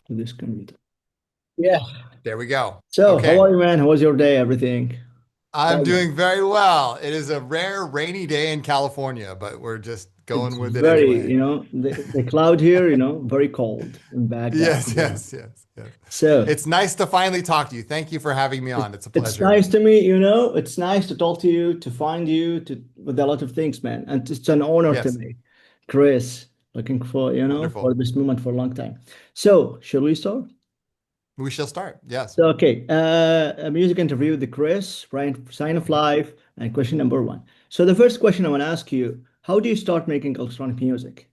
to this computer. Yeah. There we go. So, how Okay. are you, man? How was your day? Everything? I'm Tell me. doing very well. It is a rare rainy day in California, but we're just going It's with it very, anyway. the cloud here, very cold in Baghdad, to Yes, be honest. yes, yes, yes. So, It's nice to finally talk to you. Thank you for having me it, on. It's a it's pleasure. nice to meet it's nice to talk to you, to find you, with a lot of things, man. And it's an honor to Yes. me. Chris, looking for Wonderful. this moment for a long time. So, shall we start? We shall start. Yes. So, okay, a music interview with Chris, Bryant, Sign of Mhm. Life, and question number one. So, the first question I want to ask you, how do you start making electronic music?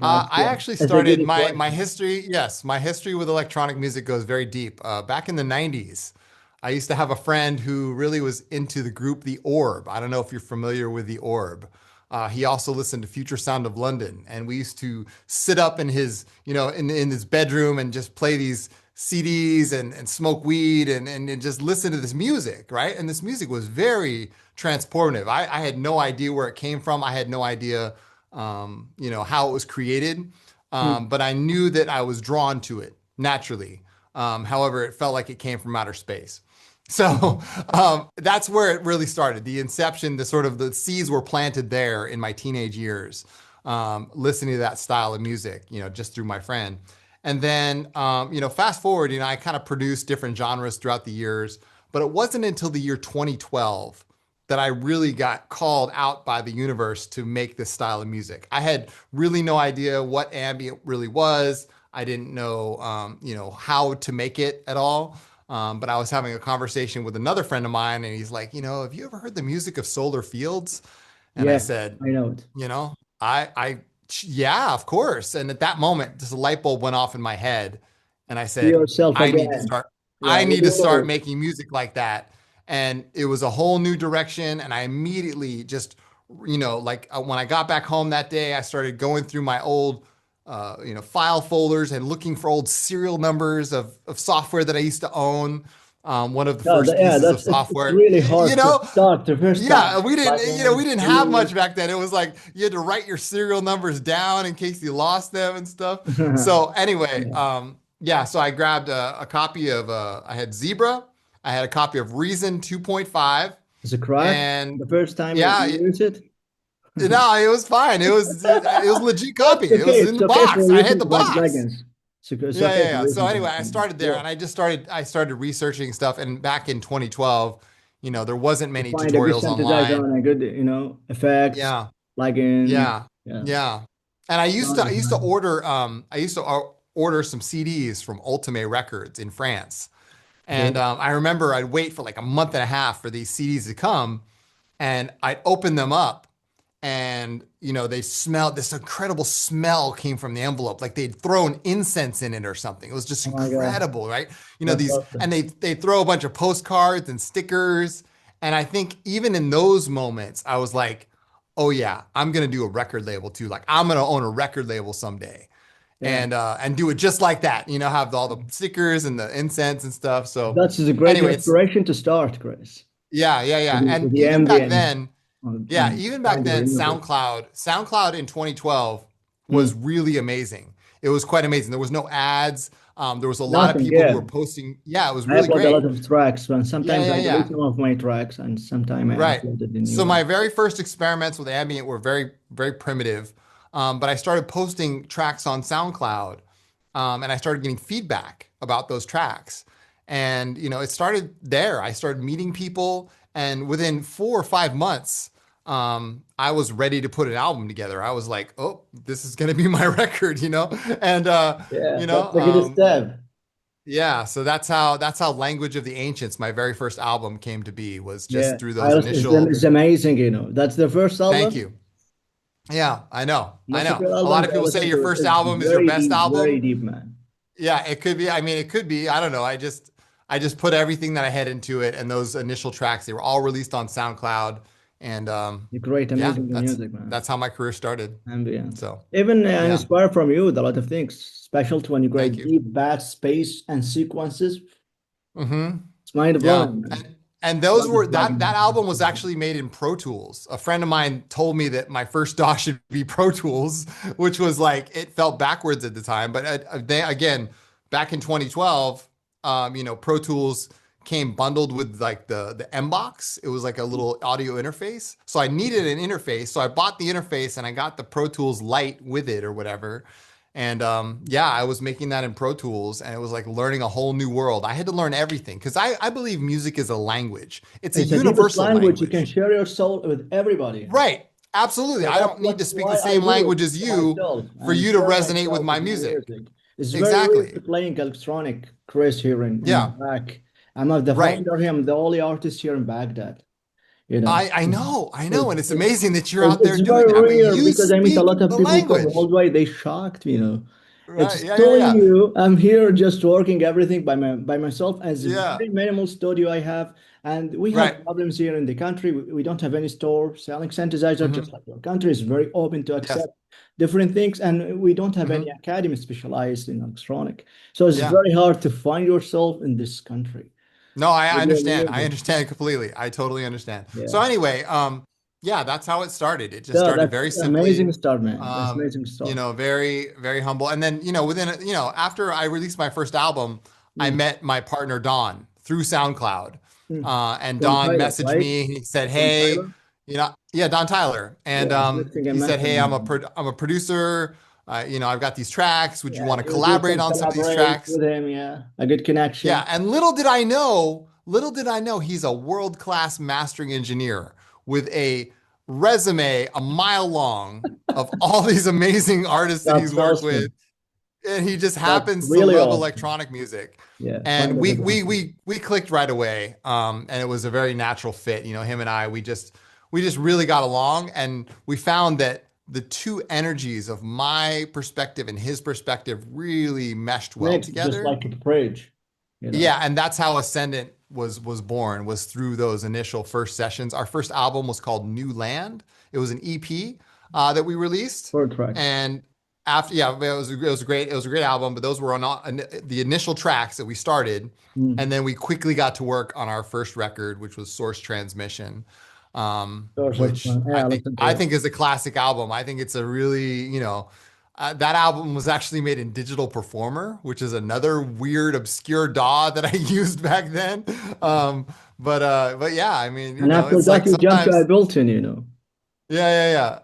I actually That's a started good my question. history. Yes, my history with electronic music goes very deep. Back in the 90s, I used to have a friend who really was into the group The Orb. I don't know if you're familiar with The Orb. He also listened to Future Sound of London, and we used to sit up in his, in his bedroom and just play these CDs and smoke weed and just listen to this music, right? And this music was very transportive. I had no idea where it came from. I had no idea how it was created. Hmm. But I knew that I was drawn to it naturally. However, it felt like it came from outer space. So that's where it really started. The inception, the seeds were planted there in my teenage years, listening to that style of music, just through my friend. And then, fast forward, I kind of produced different genres throughout the years, but it wasn't until the year 2012 that I really got called out by the universe to make this style of music. I had really no idea what ambient really was. I didn't know, how to make it at all. But I was having a conversation with another friend of mine, and he's like, have you ever heard the music of solar fields? And I Yeah, said, I know it. you know, I, yeah, of course. And at that moment, just a light bulb went off in my head, and I Be said, yourself I need to again. start. Yeah, I with need to start your making music like that. And it was a whole new direction. And I immediately just, when I got back home that day, I started going through my old, file folders and looking for old serial numbers of software that I used to own. One of the no, first yeah, pieces of it's software, really hard to start the first yeah, time. we didn't, we Plugins, didn't have tools. much back then. It was like you had to write your serial numbers down in case you lost them and stuff. So anyway, Yeah. yeah, so I grabbed a copy of, I had Zebra, I had a copy of Reason 2.5, Is it cracked and the first time you yeah, use it? no, it was fine. It was a legit copy. It's It okay. was in It's the okay box. for I had using the like box. plugins. It's Yeah, okay yeah, for yeah. So using anyway, like I plugins. started there Yeah. and I started researching stuff. And back in 2012, there wasn't To mort find a good tutorials synthesizer online. and a good, effects, Yeah, plugins. yeah, Yeah. yeah. And I used to Sound I used to design. order some CDs from Ultimate Records in France. And Okay. I remember I'd wait for like a month and a half for these CDs to come, and I'd open them up, and they smelled this incredible smell came from the envelope, like they'd thrown incense in it or something. It was just Oh my God. incredible, right? That's These, and awesome. they throw a bunch of postcards and stickers. And I think even in those moments, I was like, oh yeah, I'm gonna do a record label too. Like I'm gonna own a record label someday. Yeah. And do it just like that, have all the stickers and the incense and stuff. So That's a great anyway, it's inspiration to start, Chris. yeah, yeah, With yeah. with And the even back ambient then, yeah, and even back find your then, universe. SoundCloud in 2012 Hmm. was really amazing. It was quite amazing. There was no ads. There was a lot of Nothing. people who Yeah. were posting. Yeah, it was I really upload a lot great. of tracks, and Yeah, sometimes yeah, I delete yeah. some of my tracks, and sometimes I Right. uploaded the new So one. my very first experiments with ambient were very, very primitive. But I started posting tracks on SoundCloud, and I started getting feedback about those tracks. And, it started there. I started meeting people, and within 4 or 5 months, I was ready to put an album together. I was like, oh, this is going to be my record. And, Yeah, you know, that's a good um, step. yeah, so that's how Language of the Ancients, my very first album, came to be, was just Yeah, through those Iris initial. is amazing. That's the first Thank album. you. Yeah, I know. I Most of know. your A lot albums of I people say listen your to first is album is your best very album. deep, man. Yeah, it could be. I mean, it could be. I don't know. I just put everything that I had into it, and those initial tracks, they were all released on SoundCloud. And You create yeah, amazing that's music, man. that's how my career started. Ambient. So, Even I'm yeah. inspired from you with a lot of things, especially when you Thank create you. deep, vast space and sequences. Hmm. It's mind Yeah. blowing, man. And So those I'm just were dragging that album was myself. actually made in Pro Tools. A friend of mine told me that my first DAW should be Pro Tools, which was like it felt backwards at the time. But they, again, back in 2012, Pro Tools came bundled with like the M box. It was like a little audio interface. So I needed an interface. So I bought the interface and I got the Pro Tools Lite with it or whatever. And yeah, I was making that in Pro Tools and it was like learning a whole new world. I had to learn everything because I believe music is a language. It's a It's a deepest universal language. You can language. share your soul with everybody. Right. Absolutely. So I don't need to that's speak the why I same do it language as to you myself for and you to share resonate with myself my with my music. music. It's very weird to Exactly. playing electronic, Chris, here in Yeah. Iraq. I'm not the Right. founder here. I'm the only artist here in Baghdad. You know, I know. it's, And it's it's, amazing that you're out there it's doing very that, but rare you because I meet a speak lot of the people from language. worldwide. They shocked me, Right. It's Yeah. Yeah. telling Yeah. you I'm here just working everything by myself as a Yeah. very minimal studio I have. And we have Right. problems here in the country. We don't have any store selling synthesizer, Hmm. just like your country is very open to Yes. accept different things. And we don't have any Hmm. academy specialized in electronic. So it's Yeah. very hard to find yourself in this country. No, I With your understand. I music. understand completely. I totally understand. So Yeah. anyway, yeah, that's how it started. It just Yeah, started that's very simply, amazing start, man. That's amazing start. very, very humble. And then, after I released my first album, I Mm. met my partner Don through SoundCloud. Mm. And From Don Tyler, messaged right? me. He said, From "Hey, Tyler? yeah, Don Tyler." And Yeah, next thing I he said, mentioned "Hey, him. I'm a producer. I've got these tracks. Would you Yeah, want to you collaborate can on some of these collaborate tracks?" with him. Yeah, a good Yeah, connection. and little did I know he's a world-class mastering engineer with a resume a mile long of all these amazing artists that he's That's worked with, awesome. and he just That's happens to really love awesome. electronic music. Yeah, And find a we good we one. we we clicked right away. And it was a very natural fit. Him and I, we just really got along, and we found that the two energies of my perspective and his perspective really meshed well Mix just together. like a bridge, you know. Yeah, and that's how Ascendant was born, was through those initial first sessions. Our first album was called New Land. It was an EP that we released, Four tracks. and after, yeah, it was a great album. But those were on the initial tracks that we started, Mm. and then we quickly got to work on our first record, which was Source Transmission, Source of, which yeah, listen to I it. think is a classic album. I think it's a really, that album was actually made in Digital Performer, which is another weird, obscure DAW that I used back then. But yeah, I mean, And after it's that, like you jump to sometimes, Ableton. yeah.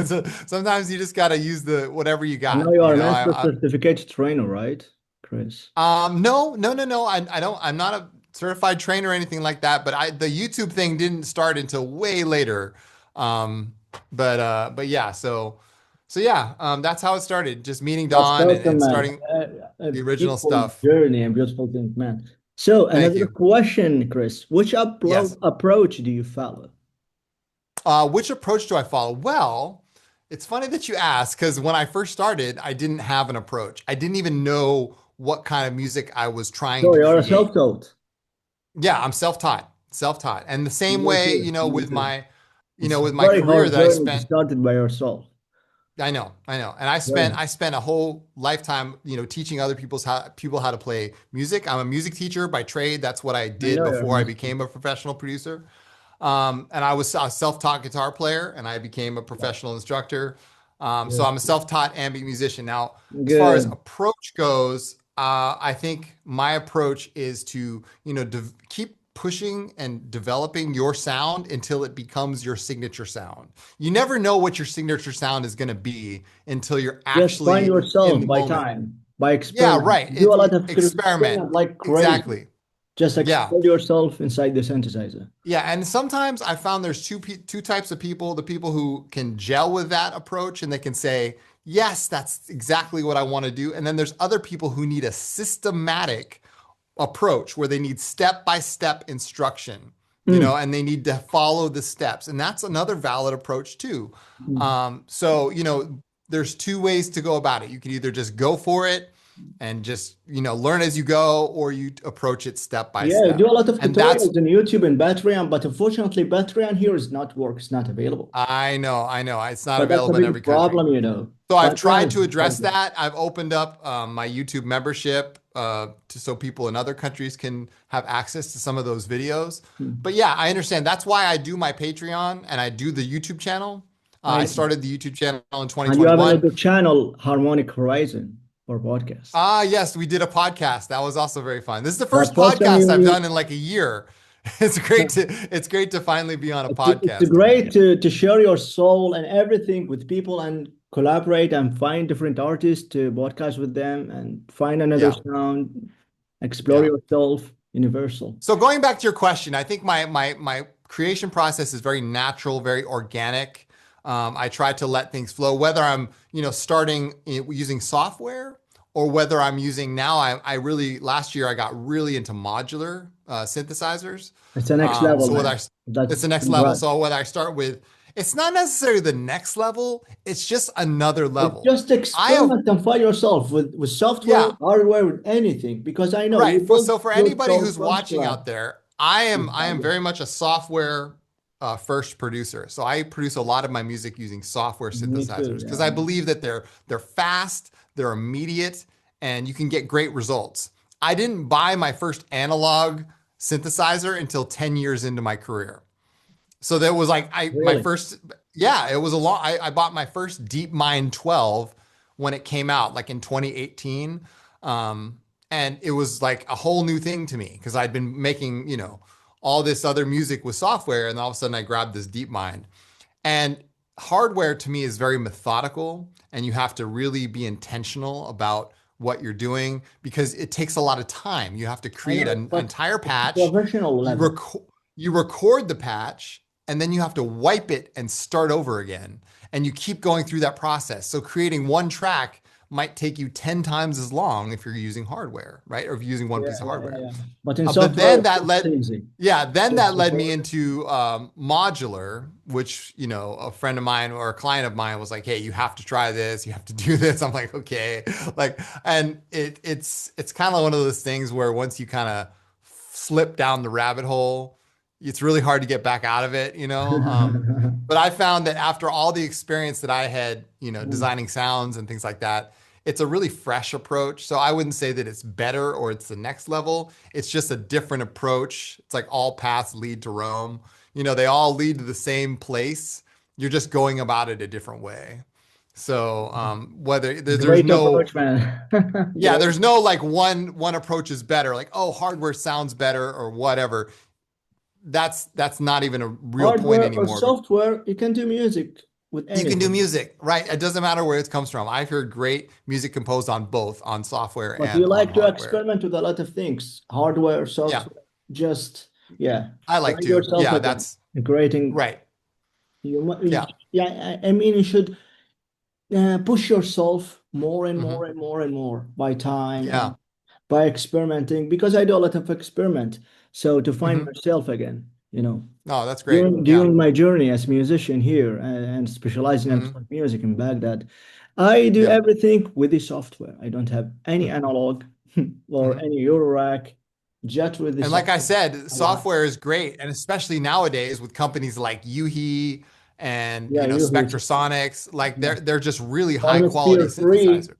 So sometimes you just gotta use the whatever you I know got. you are a master certificate trainer, right, Chris? No, no, no, no. I don't. I'm not a certified trainer or anything like that. But the YouTube thing didn't start until way later. Um, but yeah. So yeah. That's how it started. Just meeting That's Don awesome, and man. starting A the original beautiful stuff. journey and beautiful thing, man. So Thank another you. question, Chris. Which Yes. approach do you follow? Which approach do I follow? Well, it's funny that you ask because when I first started, I didn't have an approach. I didn't even know what kind of music I was trying So to you're a create. self-taught. Yeah, I'm self-taught. And the same Me way, too. Me too. It's with my very career hard that I journey to spent, start it by yourself. I know. And I spent Very. I spent a whole lifetime, teaching other people how to play music. I'm a music teacher by trade. That's what I I did know you're a before I master. became a professional producer. And I was a self-taught guitar player and I became a Yeah. professional instructor. So Yes. I'm a self-taught ambient musician. Now, as far as Good. approach goes, I think my approach is to, keep pushing and developing your sound until it becomes your signature sound. You never know what your signature sound is going to be until you're Just find actually in yourself the by moment. time, by Yeah, experiment. right. Do a lot of Experiment. experiment like crazy. Exactly. Just Yeah. explore yourself inside the synthesizer. Yeah, and sometimes I found there's two types of people, the people who can gel with that approach and they can say, "Yes, that's exactly what I want to do." And then there's other people who need a systematic approach where they need step-by-step instruction, Mm. and they need to follow the steps. And that's another valid approach too. Mm. So, there's two ways to go about it. You can either just go for it and just, learn as you go, or you approach it step by Yeah, I do step. a lot of And that's, tutorials on YouTube and Patreon, but unfortunately, Patreon here is not work. It's not available. I know, it's not But that's a available in big every country. problem, you know. So I've tried Patreon to is address terrible. that. I've opened up my YouTube membership so people in other countries can have access to some of those videos. Hmm. But yeah, I understand. That's why I do my Patreon and I do the YouTube channel. I I started the YouTube channel in And you have 2021. another channel, Harmonic Horizon, for podcast. Ah, yes, we did a podcast. That was also very fun. This is the But first personally, podcast I've done in like a year. It's great to finally be on a it's podcast great again. to share your soul and everything with people and collaborate and find different artists to podcast with them and find another Yeah. sound, explore Yeah. yourself, universal. So going back to your question, I think my creation process is very natural, very organic. I try to let things flow, whether I'm starting using software or whether I'm using now. I really last year I got really into modular synthesizers. It's the next level, So whether man. it's That's the next level. congrats. So whether I start with, it's not necessarily the next level. It's just another But level. just I have experiment and find yourself with software, Yeah. hardware, with anything, because I know you Right. build So for anybody yourself who's from watching scratch. out there, I am very much a software first producer. So I produce a lot of my music using software Me too, synthesizers because yeah. I believe that they're fast, they're immediate, and you can get great results. I didn't buy my first analog synthesizer until 10 years into my career. So that was like my Really? first, yeah, it was a long. I bought my first DeepMind 12 when it came out, like in 2018. Um, and it was like a whole new thing to me because I'd been making, all this other music with software, and all of a sudden I grabbed this DeepMind. And hardware to me is very methodical, and you have to really be intentional about what you're doing because it takes a lot of time. You have to I create know, an but entire it's patch. professional You level. record you record the patch, and then you have to wipe it and start over again. And you keep going through that process. So creating one track might take you 10 times as long if you're using hardware, right? Or if you're using one Yeah, piece of yeah, yeah, hardware. yeah. But in But software, then it's that just led, easy. yeah, then Just that led me record. into modular, which, a friend of mine or a client of mine was like, hey, you have to try this. You have to do this. I'm like, okay. Like, and it's kind of one of those things where once you kind of slip down the rabbit hole, it's really hard to get back out of it. But I found that after all the experience that I had, designing sounds and things like that, it's a really fresh approach. So I wouldn't say that it's better or it's the next level. It's just a different approach. It's like all paths lead to Rome. They all lead to the same place. You're just going about it a different way. So whether there's Great no, approach, man. yeah, Great. there's no like one approach is better. Like, oh, hardware sounds better or whatever. That's not even a real point Hardware or anymore. software, you can do music with You can do anything. music, right? It doesn't matter where it comes from. I've heard great music composed on both, on software But you and on like to hardware. experiment with a lot of things, hardware, Yeah, software. Just, yeah, I like find to. yourself Yeah, again. that's Creating, right. Yeah. yeah, I mean, you should push yourself more and Hmm. more and more and more by time Yeah. and by experimenting, because I do a lot of experiment. So to find Hmm. myself again, No, that's great. Yeah. during my journey as musician here and specializing in Hmm. electronic music in Baghdad, I do Yeah. everything with the software. I don't have any analog or Hmm. any Eurorack, just with the And like I software. said, I like. software is great, and especially nowadays with companies like Yuhi and Yeah, you hear Spectrasonics, like yeah. they're just really high quality Hemisphere 3, synthesizers.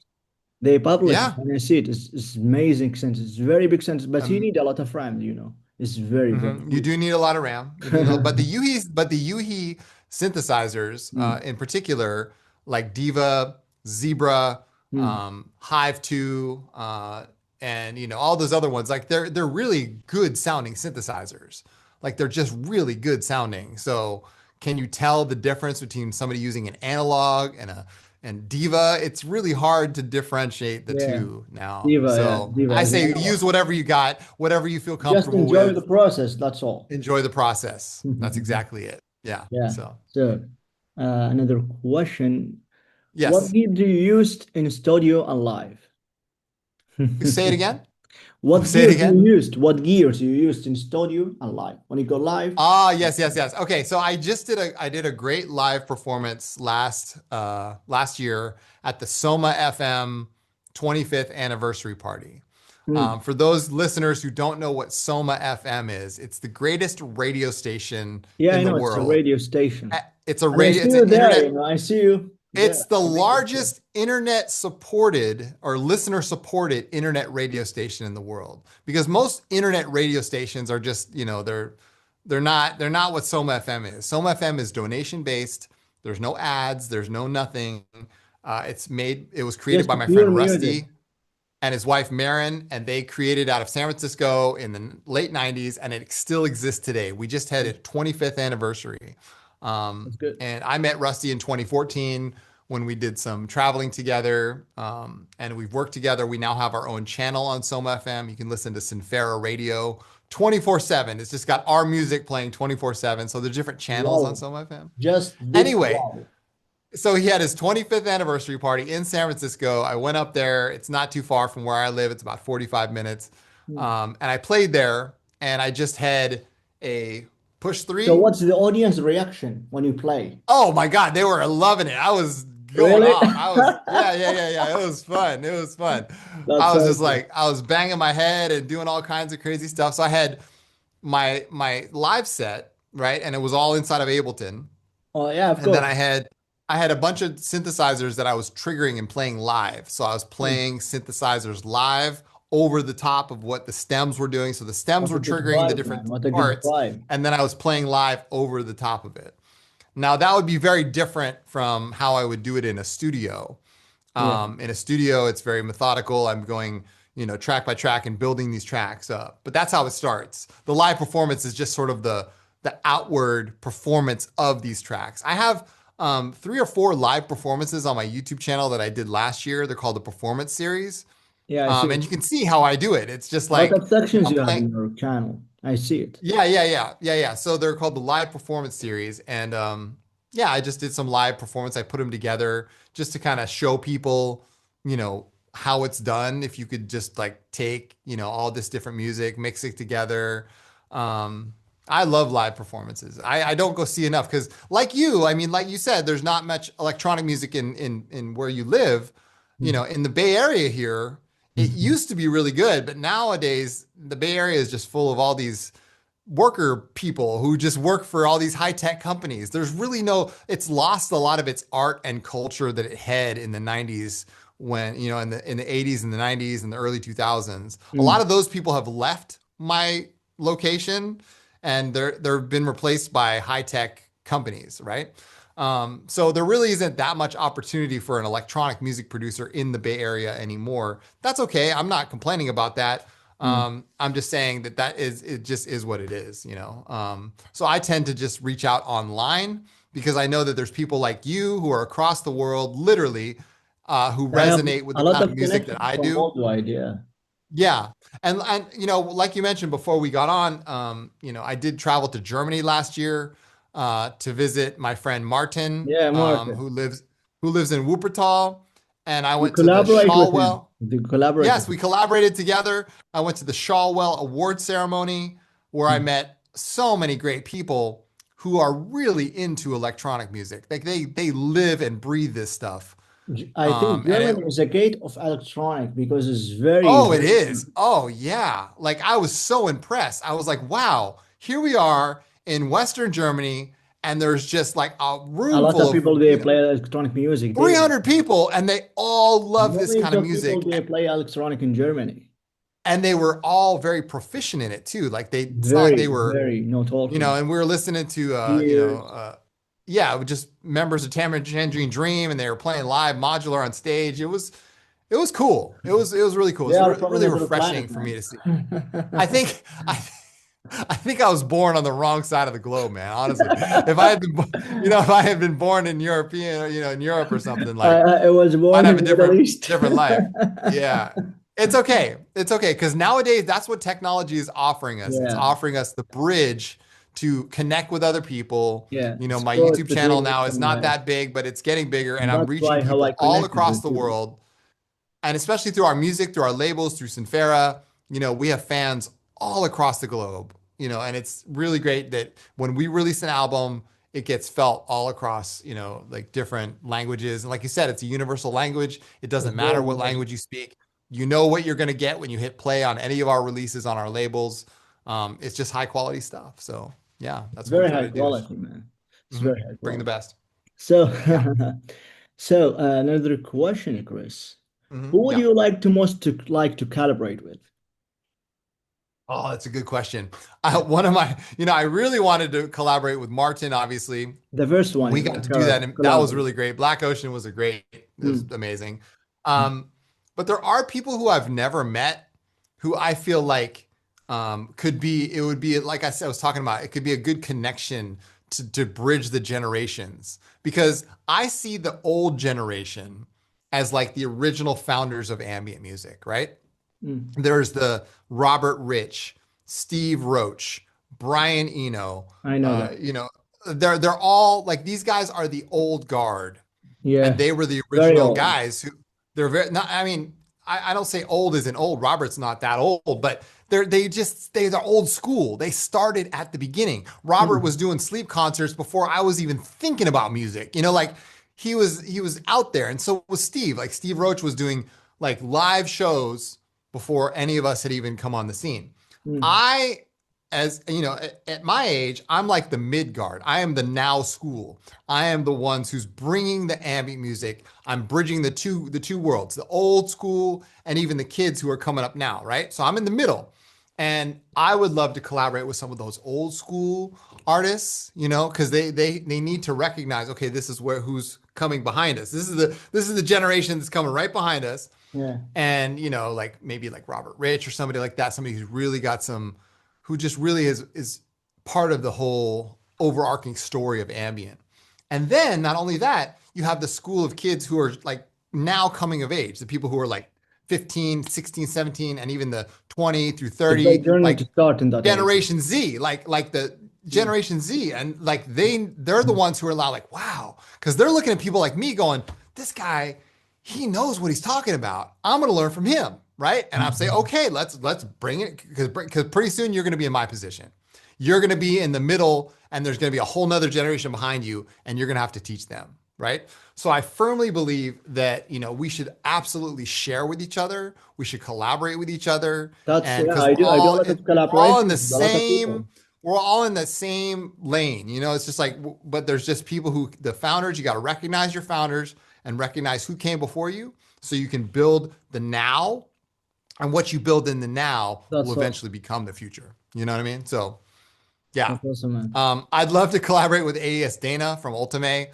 they publish it Yeah. and I see it. It's amazing sense. It's very big sense, but you Um, need a lot of RAM. It's very, very You do need a lot of RAM. But the Yuhi synthesizers, Mm, in particular, like Diva, Zebra, mm. Hive 2, and all those other ones, like they're really good sounding synthesizers. Like they're just really good sounding. So can you tell the difference between somebody using an analog and Diva? It's really hard to differentiate the Yeah, two now. Diva, yeah, So Diva I is say analog. use whatever you got, whatever you feel Just comfortable enjoy the with. process, that's all. Enjoy the process. That's exactly it. Yeah. Yeah. So, So, another question. What yes. gear do you use in studio and live? Say it again. What Say it gears you again. used? What gears you used in studio and live? When you go live? Ah, yes, yes, yes. Okay, so I did a great live performance last year at the Soma FM 25th anniversary party. Hmm. For those listeners who don't know what Soma FM is, it's the greatest radio station Yeah, in I the know it's a world. radio station. It's a And I radio, see it's you an there, internet, I see you it's there. the I make it sure. largest internet supported or listener supported internet radio station in the world. Because most internet radio stations are just, they're not what Soma FM is. Soma FM is donation based. There's no ads, there's no nothing. It was created Just by my pure friend music. Rusty and his wife Marin, and they created out of San Francisco in the late 90s, and it still exists today. We just had its 25th anniversary. That's good. And I met Rusty in 2014 when we did some traveling together, and we've worked together. We now have our own channel on Soma FM. You can listen to Sinfera Radio 24/7. It's just got our music playing 24/7. So there's different channels on Wow. Soma FM. Just this Anyway, wow. so he had his 25th anniversary party in San Francisco. I went up there. It's not too far from where I live. It's about 45 minutes. Hmm. And I played there, and I just had a push So three. what's the audience reaction when you play? Oh my God, they were loving it. I was going Really? off. Yeah. It was fun. It was fun. That's I was just awesome. like, I was banging my head and doing all kinds of crazy stuff. So I had my live set, right? And it was all inside of Ableton. Oh yeah, of And then course. I had a bunch of synthesizers that I was triggering and playing live. So I was Hmm. playing synthesizers live over the top of what the stems were doing. So the stems What a were good triggering the vibe, man. different What a good parts, vibe. and then I was playing live over the top of it. Now that would be very different from how I would do it in a studio. Yeah. In a studio, it's very methodical. I'm going, track by track and building these tracks up. But that's how it starts. The live performance is just sort of the outward performance of these tracks. I have 3 or 4 live performances on my YouTube channel that I did last year. They're called the Performance Series. Yeah, I see And it. you can see how I do it. It's just A lot like of sections I'm you have playing. in your channel. I see it. Yeah. So they're called the Live Performance Series. And yeah, I just did some live performance. I put them together just to kind of show people, how it's done. If you could just like take, all this different music, mix it together. I love live performances. I don't go see enough because, like you, I mean, like you said, there's not much electronic music in where you live. In the Bay Area here, it Mhm. used to be really good, but nowadays the Bay Area is just full of all these worker people who just work for all these high tech companies. It's lost a lot of its art and culture that it had in the 90s when, in the 80s and the 90s and the early 2000s. A lot Mm. of those people have left my location and they've been replaced by high tech companies, right? So there really isn't that much opportunity for an electronic music producer in the Bay Area anymore. That's okay. I'm not complaining about that. Mm. I'm just saying it just is what it is. So I tend to just reach out online because I know that there's people like you who are across the world, literally, who I have resonate with a the lot kind of of music that connections I from do. worldwide. Yeah. Yeah. And like you mentioned before we got on, I did travel to Germany last year to visit my friend Martin, Yeah, Martin. who lives in Wuppertal, and I You went to the collaborate with him. Schallwell. You collaborate with Yes, we him. collaborated together. I went to the Shawwell Award ceremony where I Mm. met so many great people who are really into electronic music. Like they live and breathe this stuff. I think And it Germany is a gate of electronic because it's very, Oh, it very is. Oh, yeah. Like I was so impressed. I was like, wow, here we are in Western Germany, and there's just like a a room lot full of of, people they play electronic music there. 300 people, and they all love this Millions kind of of people music. they play electronic in Germany. And they were all very proficient in it too. It's not like Very, they were, very no talking. and we were listening to, Cheers. yeah, just members of Tangerine Dream, and they were playing live modular on stage. It was cool. It was really cool. They It's are from really another refreshing planet, for me man. to see. I think I I think I was born on the wrong side of the globe, man. Honestly, if I had been born in European, in Europe or something, like I was might born have in a the Middle different East. different life. Yeah. It's okay. It's okay because nowadays that's what technology is offering us. It's Yeah, offering us the bridge to connect with other people. yeah. It's My cross YouTube channel between now East is and not West. that big, but it's getting bigger, and And I'm that's reaching why how I people all connected across with the you. world, and especially through our music, through our labels, through Sinfera, we have fans all across the globe, and it's really great that when we release an album, it gets felt all across, like different languages. And like you said, it's a universal language. It It's doesn't very matter what universal. language you speak. You know what you're going to get when you hit play on any of our releases on our labels. It's just high quality stuff. So yeah, It's that's what we very try high to do. quality, man. It's Mhm. very high Bring the quality. best. So, Yeah. so another question, Chris. Who would Yeah. you like to most to like to collaborate with? Oh, that's a good question. One of my, I really wanted to collaborate with Martin, obviously. The first one We you got to do that, and that was collaborate. really great. Black Ocean was it was Hmm. amazing. Um, but there are people who I've never met who I feel like it would be, like I said, I was talking about, it could be a good connection to bridge the generations because I see the old generation as like the original founders of ambient music, right? Hmm. There's the Robert Rich, Steve Roach, Brian Eno. I know that. They're all like these guys are the old guard, and Yeah, they were the very original old. guys who they're very not. I mean, I don't say old isn't old. Robert's not that old, but they're old school. They started at the beginning. Robert Hmm. was doing sleep concerts before I was even thinking about music. Like he was out there, and so was Steve. Like Steve Roach was doing like live shows before any of us had even come on the scene. Hmm. I, as you know, at my age, I'm like the mid guard. I am the now school. I am the ones who's bringing the ambient music. I'm bridging the two worlds, the old school and even the kids who are coming up now, right? So I'm in the middle. And I would love to collaborate with some of those old school artists, because they need to recognize, okay, this is who's coming behind us. This is the generation that's coming right behind us. Yeah, And like maybe like Robert Rich or somebody like that, somebody who's really got who just really is part of the whole overarching story of ambient. And then not only that, you have the school of kids who are like now coming of age, the people who are like 15, 16, 17, and even the 20 through it's a great 30, journey to like start in that age. Generation Z, like the Hmm. Generation Z, and like they're the ones who are like, wow, because they're looking at people like me going, this guy, he knows what he's talking about. I'm going to learn from him, right? And I'm saying, okay, let's bring it because pretty soon you're going to be in my position. You're going to be in the middle, and there's going to be a whole nother generation behind you, and you're going to have to teach them, right? So I firmly believe that we should absolutely share with each other. We should collaborate with each other, That's and yeah. because I do a lot of we're all in collaboration the with a lot of people. same lane. It's just like, but there's just people who the founders. You got to recognize your founders and recognize who came before you, so you can build the now, and what you build in the now will That's awesome. eventually become the future. You know what I mean? So yeah. That's awesome, man. I'd love to collaborate with AES Dana from Ultimate.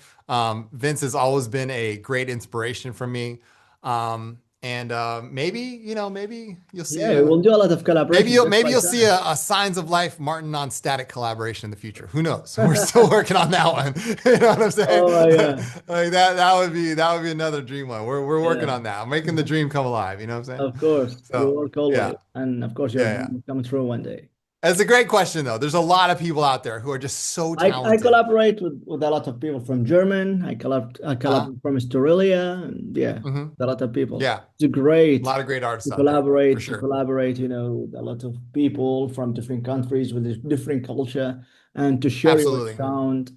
Vince has always been a great inspiration for me. And maybe you'll see Yeah, we'll do a lot of maybe collaboration you'll just maybe like you'll see that. a Signs of Life Martin on Static collaboration in the future. Who knows? We're still working on that one. You know what I'm saying? Oh my God. Like that would be another dream one. We're working Yeah, on that. Making the dream come alive. You know what I'm saying? of course. We So work yeah, always. And of course, your yeah, yeah. dream will come true one day. It's a great question though. There's a lot of people out there who are just so I talented. collaborate with a lot of people from German. I Uh-huh. collaborate from Australia, and yeah, Hmm. a lot of people. Yeah. It's A great lot of great artists to out there for collaborate, sure. with a lot of people from different countries with a different culture and to share your Absolutely. sound.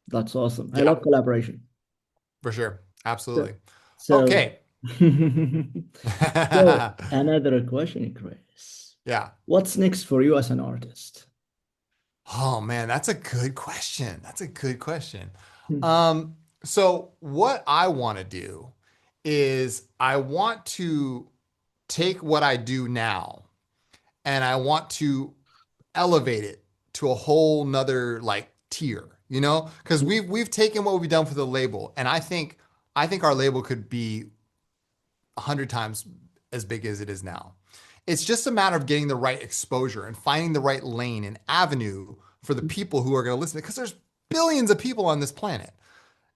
That's awesome. I Yeah, love collaboration. for sure. So, Absolutely. so, Okay. so another question, Chris. Yeah. What's next for you as an artist? Oh man, that's a good question. That's a good question. Hmm. So what I want to do is I want to take what I do now and I want to elevate it to a whole nother like tier, because we've taken what we've done for the label, and I think our label could be 100 times as big as it is now. It's just a matter of getting the right exposure and finding the right lane and avenue for the people who are going to listen, because there's billions of people on this planet.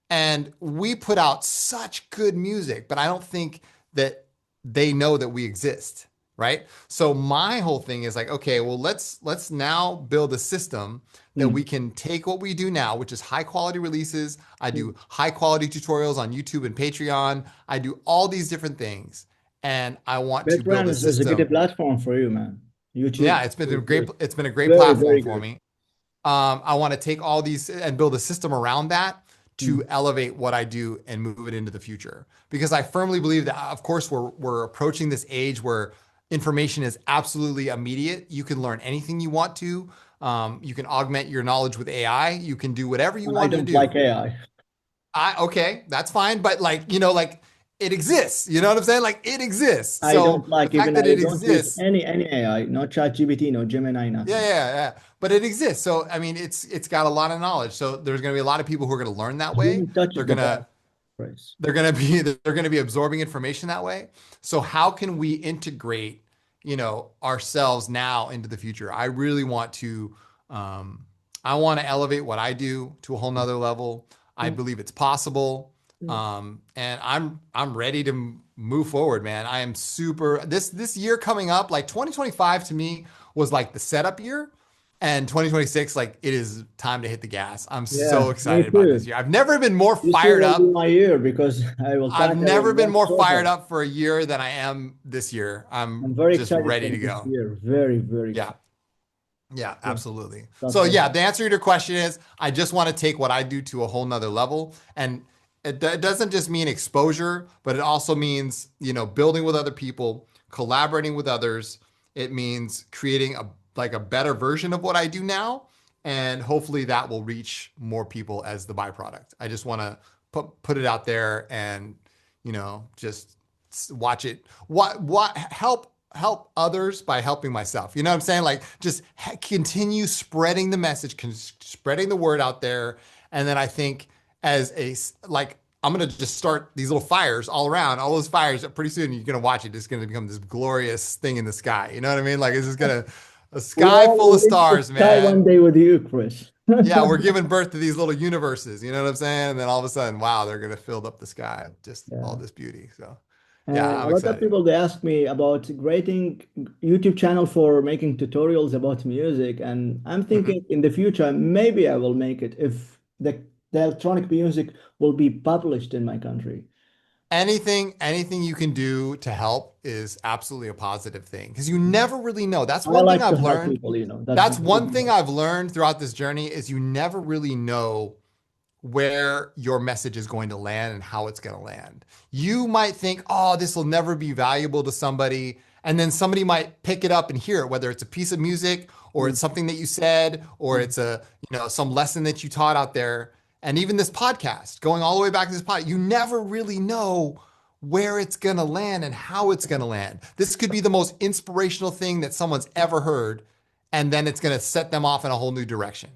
And we put out such good music, but I don't think that they know that we exist, right? So my whole thing is like, okay, well, let's now build a system that we Hmm. can take what we do now, which is high quality releases. I do high quality tutorials on YouTube and Patreon. I do all these different things, and I want to build Patreon a is a good system. platform for you, man. YouTube Yeah, it's been a is great it's been a great very, platform very for good. me. I want to take all these and build a system around that to Mm. elevate what I do and move it into the future. Because I firmly believe that, of course, we're approaching this age where information is absolutely immediate. You can learn anything you want to. You can augment your knowledge with AI. You can do whatever you I want to don't like do. AI. Okay, that's fine. But like, like it exists. You know what I'm saying? Like it exists. I So don't the like fact even that I it don't use exists, any AI, no ChatGPT, no Gemini, yeah, nothing. yeah, yeah. But it exists. So I mean, it's got a lot of knowledge. So there's going to be a lot of people who are going to learn that way. Human touch They're is the best gonna phrase. they're going to be absorbing information that way. So how can we integrate, ourselves now into the future? I really want to um I want to elevate what I do to a whole nother level. I Yeah. believe it's possible. Yeah. And I'm ready to move forward, man. I am super this year coming up, like 2025 to me was like the setup year. And 2026, like it is time to hit the gas. I'm Yeah, so me excited about this too. year. I've never been more This year fired will be up. my year because I've I will never been work more so fired hard. up for a year than I am this year. I'm I'm very just excited ready for to this go. year. Very, very Yeah. excited. Yeah, Yeah, absolutely. that's So all. yeah, the answer to your question is I just want to take what I do to a whole nother level. And it doesn't just mean exposure, but it also means, building with other people, collaborating with others. It means creating a better version of what I do now. And hopefully that will reach more people as the byproduct. I just want to put it out there and, just watch it. What help others by helping myself. You know what I'm saying? Like just continue spreading the message, spreading the word out there. And then I think as like, I'm going to just start these little fires all around, all those fires. Pretty soon you're going to watch it. It's going to become this glorious thing in the sky. You know what I mean? Like it's just going to, a We sky all full will of reach the stars, sky one man. day with you, Chris. Yeah, we're giving birth to these little universes. You know what I'm saying? And then all of a sudden, wow, they're going to fill up the sky. Just all Yeah. this beauty. So yeah, And I'm a lot of excited. people they ask me about creating YouTube channel for making tutorials about music, and I'm Mhm. thinking in the future maybe I will make it if the electronic music will be published in my country. Anything you can do to help is absolutely a positive thing because you never really know. That's I one thing like to I've help learned. people, that's That's very one thing important. I've learned throughout this journey is you never really know where your message is going to land and how it's going to land. You might think, "Oh, this will never be valuable to somebody." And then somebody might pick it up and hear it, whether it's a piece of music or Mm, it's something that you said or mm. it's some lesson that you taught out there. And even this podcast, going all the way back to this podcast, you never really know where it's going to land and how it's going to land. This could be the most inspirational thing that someone's ever heard, and then it's going to set them off in a whole new direction,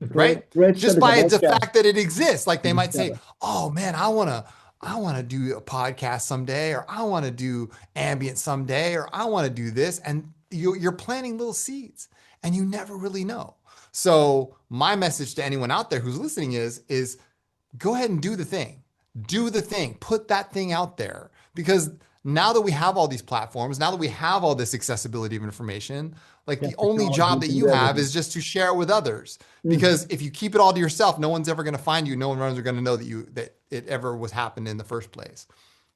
right? Great Just start is a by the podcast. fact that it exists. Like they might say, Yeah. "Oh man, I want to do a podcast someday, or I want to do ambient someday, or I want to do this." And you're planting little seeds, and you never really know. So my message to anyone out there who's listening is go ahead and do the thing. Do the thing. Put that thing out there because now that we have all these platforms, now that we have all this accessibility of information, like Yeah, the only technology, job you that can you do have everything. is just to share it with others. Mm. Because if you keep it all to yourself, no one's ever going to find you. No one's going to know that it ever was happened in the first place.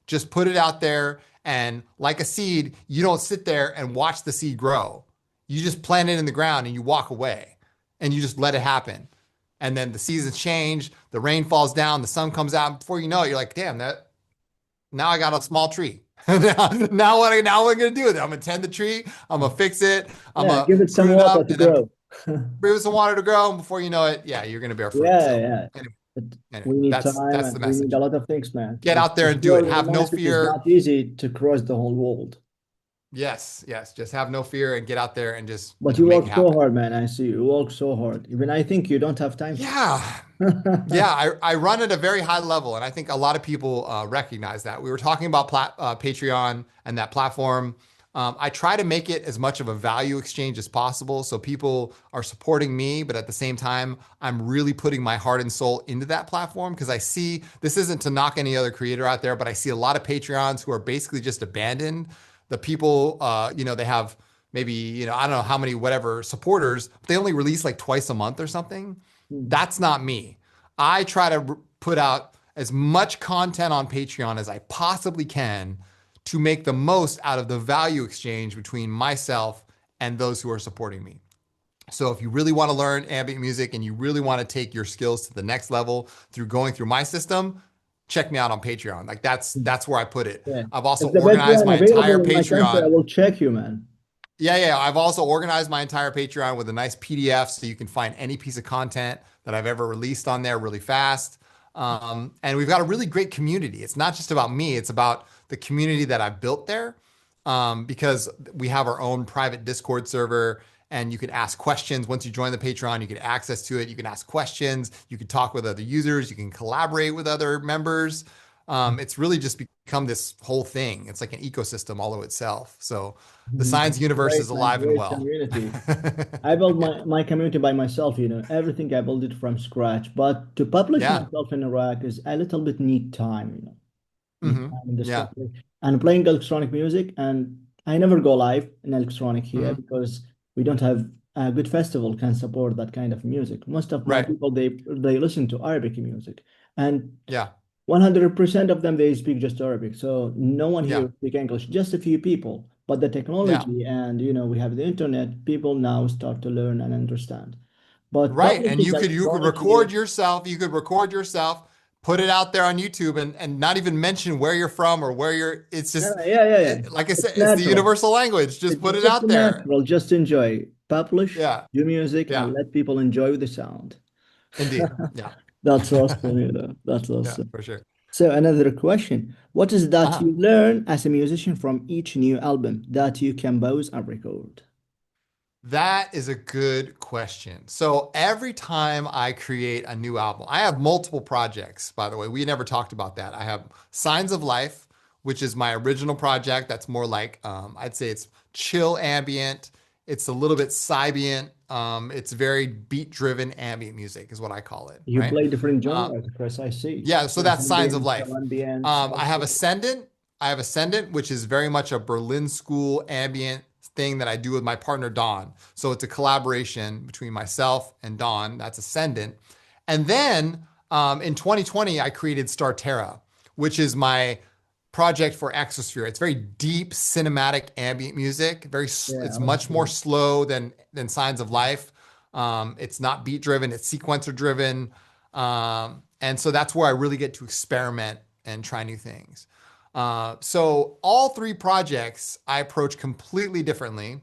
Just put it out there, and like a seed, you don't sit there and watch the seed grow. You just plant it in the ground and you walk away and you just let it happen. And then the seasons change, the rain falls down, the sun comes out. And before you know it, you're like, damn, that now I got a small tree. Now what am I gonna do with it? I'm gonna tend the tree, I'm gonna fix it, I'm Yeah, gonna give it some prune it water up, to and then grow. give it some water to grow. And before you know it, yeah, you're gonna bear fruit. Yeah, So yeah. anyway, But anyway, we need that's time that's the and we need a message. lot of things, man. Get out there To and do share it. your Have no message is fear. not easy to cross the whole world. Yes, yes. Just have no fear and get out there and just, But you make work it so happen. hard, man. I see you work so hard. Even I think you don't have time. Yeah. Yeah, I run at a very high level, and I think a lot of people recognize that. We were talking about Patreon and that platform. I try to make it as much of a value exchange as possible, so people are supporting me, but at the same time, I'm really putting my heart and soul into that platform because I see this isn't to knock any other creator out there, but I see a lot of Patreons who are basically just abandoned. The people, they have maybe I don't know how many whatever supporters, but they only release like twice a month or something. Mm. That's not me. I try to put out as much content on Patreon as I possibly can to make the most out of the value exchange between myself and those who are supporting me. So if you really want to learn ambient music and you really want to take your skills to the next level through going through my system, check me out on Patreon. Like that's where I put it. Yeah. I've also If the best organized one my entire available in my country, I Patreon. will check you, man. Yeah. I've also organized my entire Patreon with a nice PDF so you can find any piece of content that I've ever released on there really fast. And we've got a really great community. It's not just about me, it's about the community that I've built there, because we have our own private Discord server and you can ask questions. Once you join the Patreon, you get access to it. You can ask questions, you can talk with other users, you can collaborate with other members. It's really just become this whole thing. It's like an ecosystem all of itself. So the science universe Great, is man. alive and Great well. community. I built my community by myself, everything I built it from scratch. But to publish Yeah. myself in Iraq is a little bit need time, need time in the Yeah. study. And playing electronic music, and I never go live in electronic here hmm because we don't have a good festival can support that kind of music. Most of my Right. people they listen to Arabic music, and Yeah. 100% of them they speak just Arabic. So no one Yeah. here speak English, just a few people. But the Yeah. technology and we have the internet, people now start to learn and understand. But Right. And publishing you could electronic here, record yourself, put it out there on YouTube and not even mention where you're from or where you're it's yeah, just yeah, yeah, yeah. like I It's said, it's the natural. universal language. Just put It's it just out there. natural. Just enjoy, publish, Yeah. do music, and Yeah. let people enjoy the sound. Indeed. Yeah. That's awesome, That's Yeah, awesome. for sure. So another question. What is that Uh-huh. you learn as a musician from each new album that you compose and record? That is a good question. So every time I create a new album, I have multiple projects, by the way. We never talked about that. I have Signs of Life, which is my original project. That's more like, I'd say it's chill ambient. It's a little bit Sybient. It's very beat-driven ambient music is what I call it, You right? play different Uh, genres, Chris, I see. yeah, so Like that's Signs of ambient, Life. ambient, I have soulful. Ascendant. I have Ascendant, which is very much a Berlin School ambient thing that I do with my partner Don. So it's a collaboration between myself and Don. That's Ascendant. And then in 2020, I created Starterra, which is my project for Exosphere. It's very deep cinematic ambient music. Yeah, It's I was much more good. slow than Signs of Life. It's not beat driven. It's sequencer driven. And so that's where I really get to experiment and try new things. So all three projects I approach completely differently,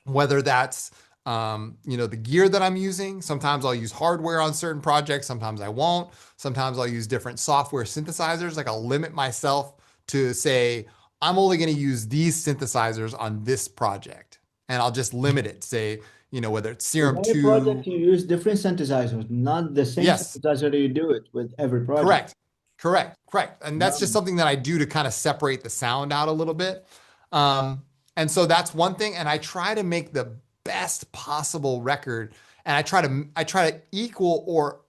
whether that's the gear that I'm using. Sometimes I'll use hardware on certain projects. Sometimes I won't. Sometimes I'll use different software synthesizers. Like I'll limit myself to say, I'm only going to use these synthesizers on this project. And I'll just limit it, say, whether it's With Serum every project, 2. you use different synthesizers, not the same Yes, synthesizer you do it with every project. correct. Correct. And that's just Wow. something that I do to kind of separate the sound out a little bit. And so that's one thing. And I try to make the best possible record. And I try to equal or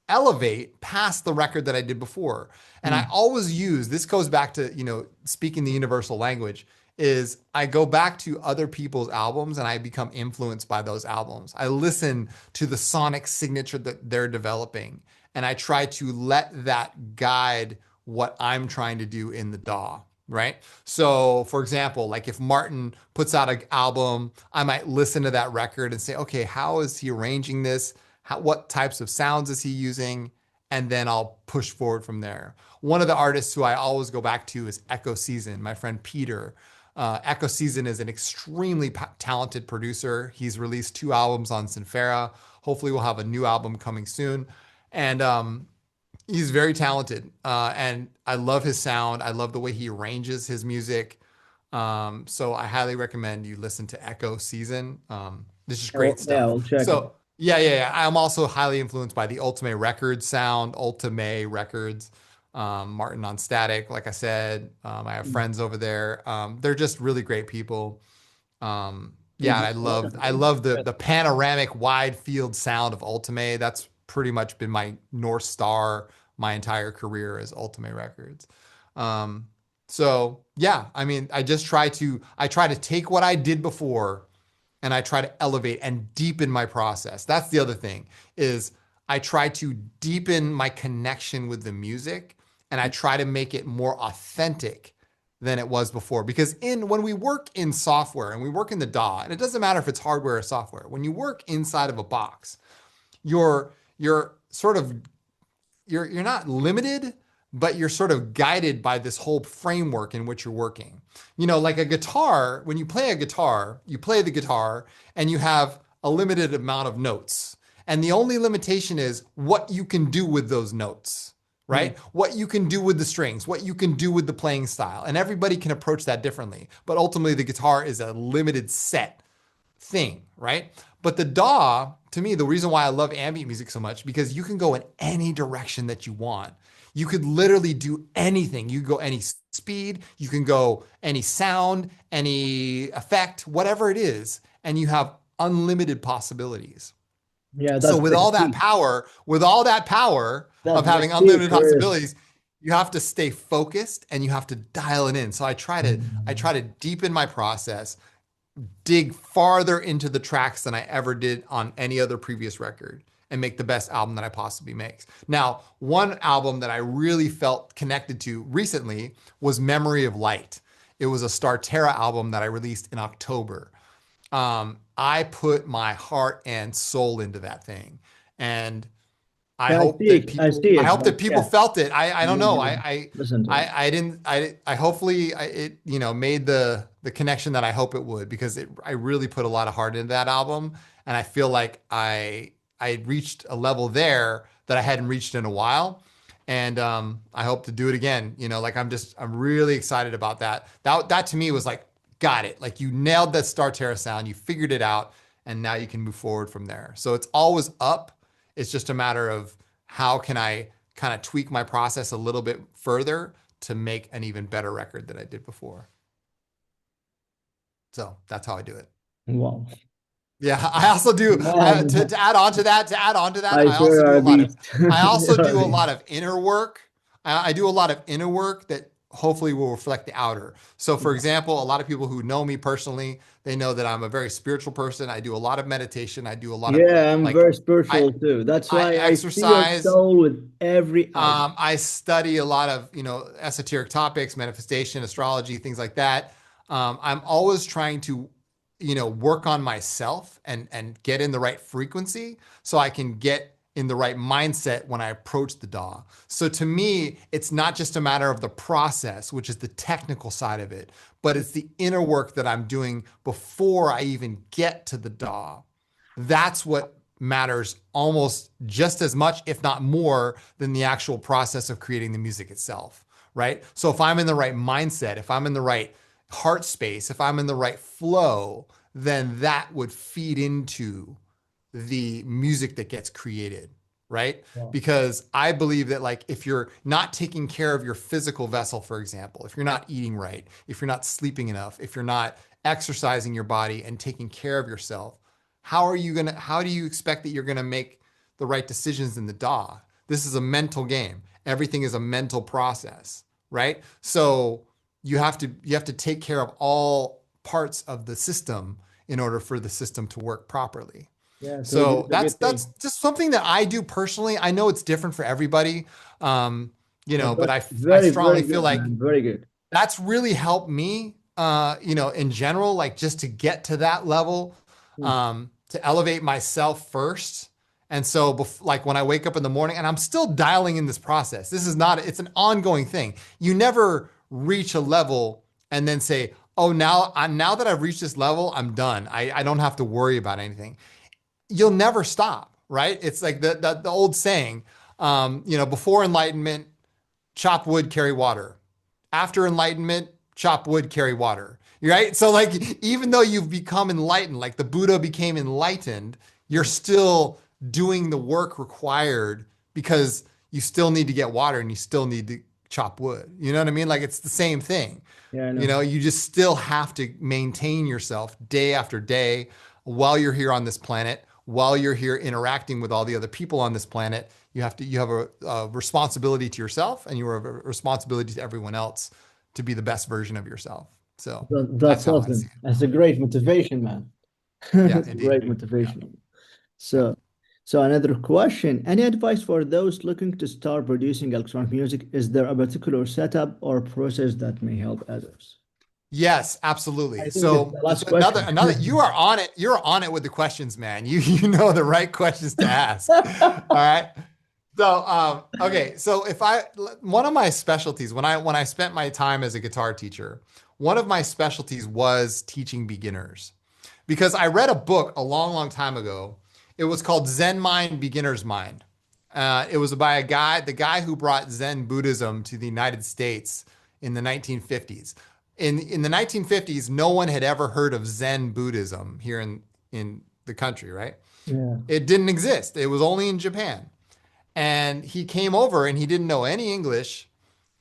elevate past the record that I did before. And I Mm. always use, this goes back to, speaking the universal language, is I go back to other people's albums and I become influenced by those albums. I listen to the sonic signature that they're developing and I try to let that guide what I'm trying to do in the DAW. Right. So, for example, like if Martin puts out an album, I might listen to that record and say, okay, how is he arranging this? What types of sounds is he using? And then I'll push forward from there. One of the artists who I always go back to is Echo Season, my friend Peter. Echo Season is an extremely talented producer. He's released 2 albums on Sinfera. Hopefully, we'll have a new album coming soon. And he's very talented. And I love his sound. I love the way he arranges his music. So I highly recommend you listen to Echo Season. This is great Yeah, stuff. I'll check it. So yeah. I'm also highly influenced by the Ultimate Records sound, Ultimate Records, Martin on Static. Like I said, I have Mm. friends over there. They're just really great people. You Yeah, and do I a lot love of I things. love the panoramic wide field sound of Ultimate. That's pretty much been my North Star my entire career as Ultimate Records. Um, so yeah, I mean, I try to take what I did before and I try to elevate and deepen my process. That's the other thing is I try to deepen my connection with the music and I try to make it more authentic than it was before. Because when we work in software and we work in the DAW, and it doesn't matter if it's hardware or software, when you work inside of a box, you're sort of you're not limited, but you're sort of guided by this whole framework in which you're working. Like a guitar, when you play a guitar, you play the guitar and you have a limited amount of notes. And the only limitation is what you can do with those notes, right? What you can do with the strings, what you can do with the playing style. And everybody can approach that differently. But ultimately, the guitar is a limited set thing, right? But the DAW, to me, the reason why I love ambient music so much, because you can go in any direction that you want. You could literally do anything. You can go any speed, you can go any sound, any effect, whatever it is, and you have unlimited possibilities. Yeah, So that's with the all that key. power, with all that power That's of the having key, unlimited Chris. possibilities, you have to stay focused and you have to dial it in. So I try to deepen my process, dig farther into the tracks than I ever did on any other previous record, and make the best album that I possibly make. Now, one album that I really felt connected to recently was Memory of Light. It was a Starterra album that I released in October. I put my heart and soul into that thing. And I Yeah, I hope see that it. I people see I it. hope But that people yeah, felt it. I don't you know. never listen to it. I didn't I hopefully it made the connection that I hope it would, because I really put a lot of heart into that album, and I feel like I reached a level there that I hadn't reached in a while. And I hope to do it again. Like I'm really excited about that. That to me was like, got it. Like, you nailed that Starterra sound, you figured it out, and now you can move forward from there. So it's always up. It's just a matter of how can I kind of tweak my process a little bit further to make an even better record than I did before. So that's how I do it. Wow. Yeah, I also do Man, to add on to that, I I also sure are do a a lot of beast. I also You're a do a beast. lot of inner work. I do a lot of inner work that hopefully will reflect the outer. So for example, a lot of people who know me personally, they know that I'm a very spiritual person. I do a lot of meditation. I do a lot of Yeah, I'm like very I spiritual too. That's I why I see your exercise. soul with every album. I study a lot of, esoteric topics, manifestation, astrology, things like that. I'm always trying to, work on myself and get in the right frequency so I can get in the right mindset when I approach the DAW. So to me, it's not just a matter of the process, which is the technical side of it, but it's the inner work that I'm doing before I even get to the DAW. That's what matters almost just as much, if not more, than the actual process of creating the music itself, right? So if I'm in the right mindset, if I'm in the right heart space, if I'm in the right flow, then that would feed into the music that gets created, right? Wow. Because I believe that, like, if you're not taking care of your physical vessel, for example, if you're not eating right, if you're not sleeping enough, if you're not exercising your body and taking care of yourself, how do you expect that you're gonna make the right decisions in the DAW? This is a mental game. Everything is a mental process, right? So you have to take care of all parts of the system in order for the system to work properly. Yeah, so So it's a that's good that's thing. just something that I do personally. I know it's different for everybody, But but that's I very, strongly very feel good, like man. Very good. that's really helped me, in general, like, just to get to that level, Hmm. to elevate myself first. And so, like, when I wake up in the morning, and I'm still dialing in this process, it's an ongoing thing. You never reach a level and then say, oh, now that I've reached this level, I'm done. I don't have to worry about anything. You'll never stop, right? It's like the old saying, before enlightenment, chop wood, carry water. After enlightenment, chop wood, carry water. Right? So, like, even though you've become enlightened, like the Buddha became enlightened, you're still doing the work required, because you still need to get water and you still need to chop wood. You know what I mean? Like, it's the same thing. Yeah, I know. You just still have to maintain yourself day after day while you're here on this planet, while you're here interacting with all the other people on this planet. You have a responsibility to yourself, and you have a responsibility to everyone else to be the best version of yourself. So that's That's how I see awesome. it. That's a great motivation, man. Yeah, It's a indeed. great Yeah, motivation. yeah. So, So another question, any advice for those looking to start producing electronic music? Is there a particular setup or process that may help others? Yes, I absolutely. think it's So, the last so another question. another you are on it. You're on it with the questions, man. You know the right questions to ask. All right. So, okay. So if I one of my specialties when I spent my time as a guitar teacher, one of my specialties was teaching beginners because I read a book a long, long time ago. It was called Zen Mind, Beginner's Mind. It was by the guy who brought Zen Buddhism to the United States in the 1950s. In the 1950s, no one had ever heard of Zen Buddhism here in the country, right? Yeah. It didn't exist. It was only in Japan. And he came over and he didn't know any English.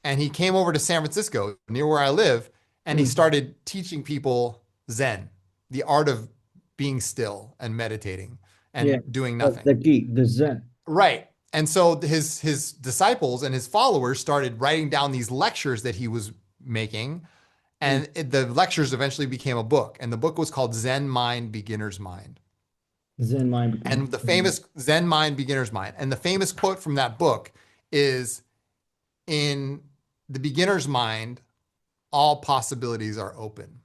And he came over to San Francisco, near where I live, and he Mm. started teaching people Zen, the art of being still and meditating Yeah. and doing That's nothing. the key, the Zen. Right. And so his disciples and his followers started writing down these lectures that he was making, Mm. and the lectures eventually became a book. And the book was called Zen Mind, Beginner's Mind. Zen mind. And the famous Zen Mind, Beginner's Mind. And the famous quote from that book is, in the beginner's mind, all possibilities are open.